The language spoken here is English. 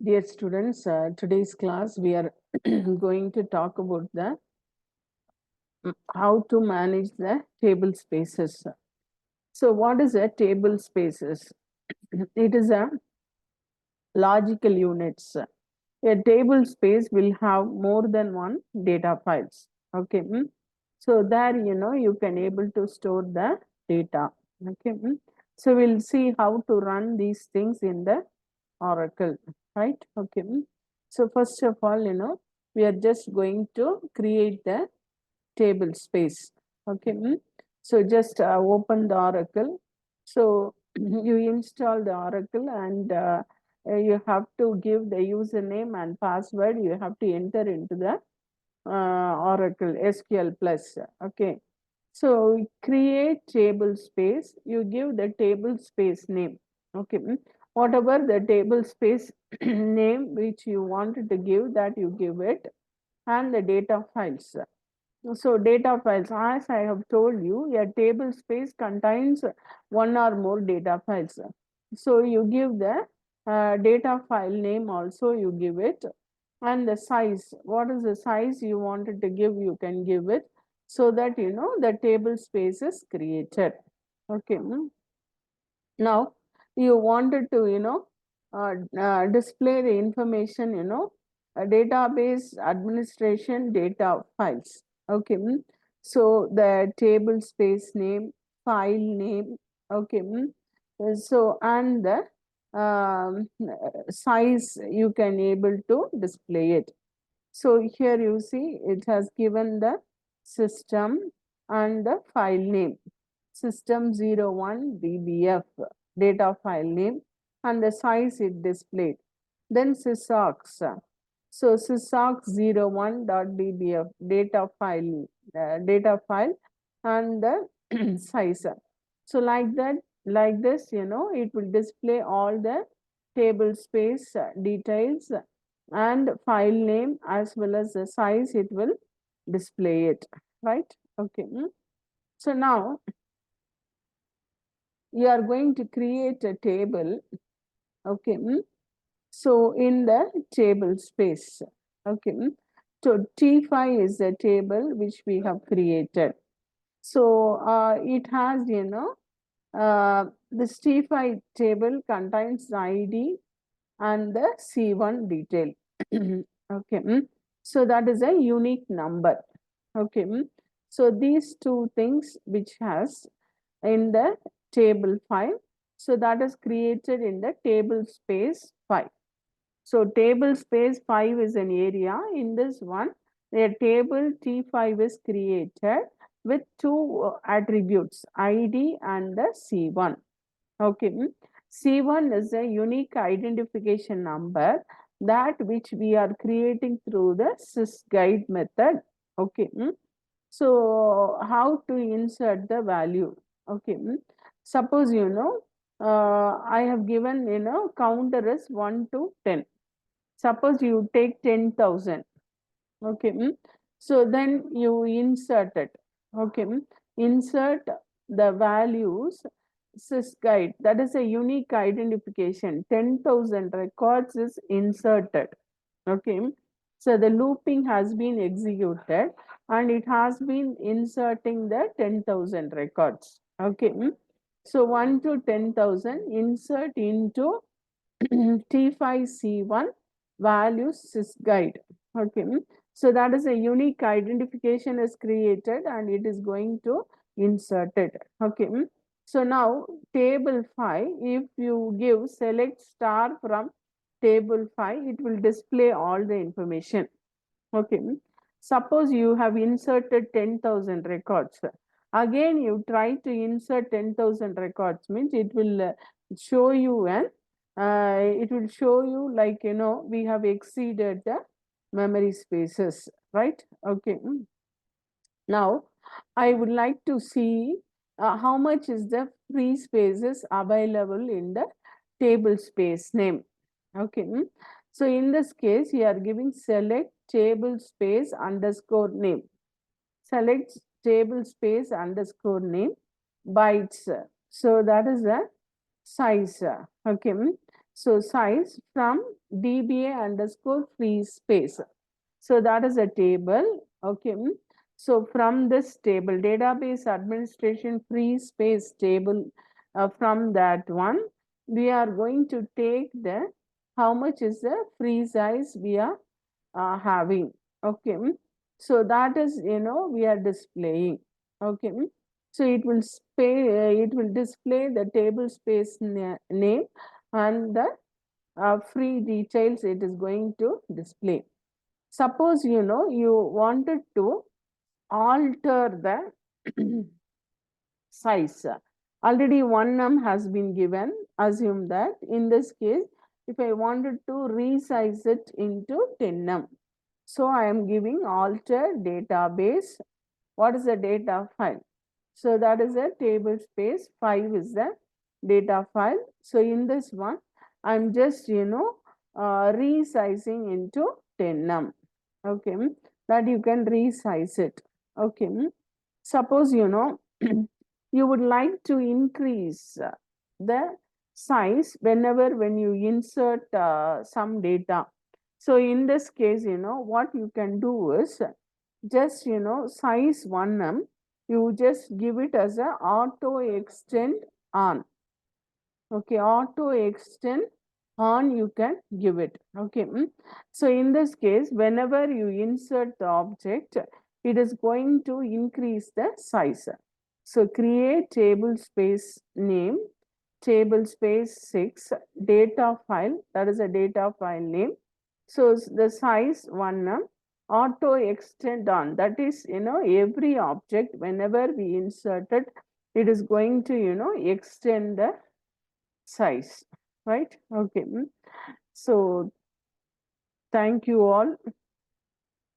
Dear students, today's class we are going to talk about the how to manage the table spaces. So, what is a table spaces? It is a logical units. A table space will have more than one data files. Okay, so there you can able to store the data. Okay, so we'll see how to run these things in the Oracle, right? Okay. So first of all, we are just going to create the table space. Okay. So just open the Oracle. So you install the Oracle and you have to give the username and password. You have to enter into the Oracle SQL plus. Okay. So create table space. You give the table space name. Okay. Whatever the table space name which you wanted to give, that you give it, and the data files. So data files, as I have told you, a table space contains one or more data files. So you give the data file name also, you give it, and the size. What is the size you wanted to give, you can give it, so that the table space is created. Okay. Now you wanted to display the information, database administration data files. Okay. So the table space name, file name. Okay. So and the size you can able to display it. So here you see it has given the system and the file name, system01 dbf data file name, and the size it displayed. Then sysocs. So sysocs01.dbf data file and the size. So like that, like this, it will display all the table space details and file name as well as the size, it will display it, right? Okay. So now you are going to create a table. Okay. So in the table space. Okay. So T5 is the table which we have created. So it has, this T5 table contains the ID and the C1 detail. Okay. So that is a unique number. Okay. So these two things which has in the table 5. So that is created in the table space 5. So table space 5 is an area. In this one, the table T5 is created with two attributes, ID and the C1. Okay. C1 is a unique identification number, that which we are creating through the sysguide method. Okay. So how to insert the value? Okay. Suppose I have given counter is 1 to 10. Suppose you take 10,000. Okay. So then you insert it. Okay. Insert the values sysguide. That is a unique identification. 10,000 records is inserted. Okay. So the looping has been executed and it has been inserting the 10,000 records. Okay. So 1 to 10,000 insert into T5C1 values sysguide. Okay. So that is a unique identification is created and it is going to insert it. Okay. So now table 5, if you give select star from table 5, it will display all the information. Okay. Suppose you have inserted 10,000 records. Again, you try to insert 10,000 records, means it will show you an it will show you like we have exceeded the memory spaces, right? Okay. Now I would like to see how much is the free spaces available in the table space name. Okay. So in this case, you are giving select table space underscore name. Select table space underscore name bytes. So that is the size. Okay. So size from DBA underscore free space. So that is a table. Okay. So from this table, database administration free space table, from that one, we are going to take the how much is the free size we are having. Okay. So that is, we are displaying. Okay. So it will display the table space name and the free details it is going to display. Suppose you wanted to alter the size. Already one num has been given. Assume that in this case, if I wanted to resize it into 10 num. So I am giving alter database. What is the data file? So that is a table space. 5 is the data file. So in this one, I'm just, resizing into 10 num. Okay, that you can resize it. Okay, suppose, you would like to increase the size when you insert some data. So in this case, what you can do is just, size 1 num, you just give it as a auto extend on. Okay, auto extend on you can give it. Okay. So in this case, whenever you insert the object, it is going to increase the size. So create table space name, table space 6, data file, that is a data file name. So the size 1 num, auto extend on, that is, every object, whenever we insert it, it is going to, extend the size, right? Okay. So thank you all.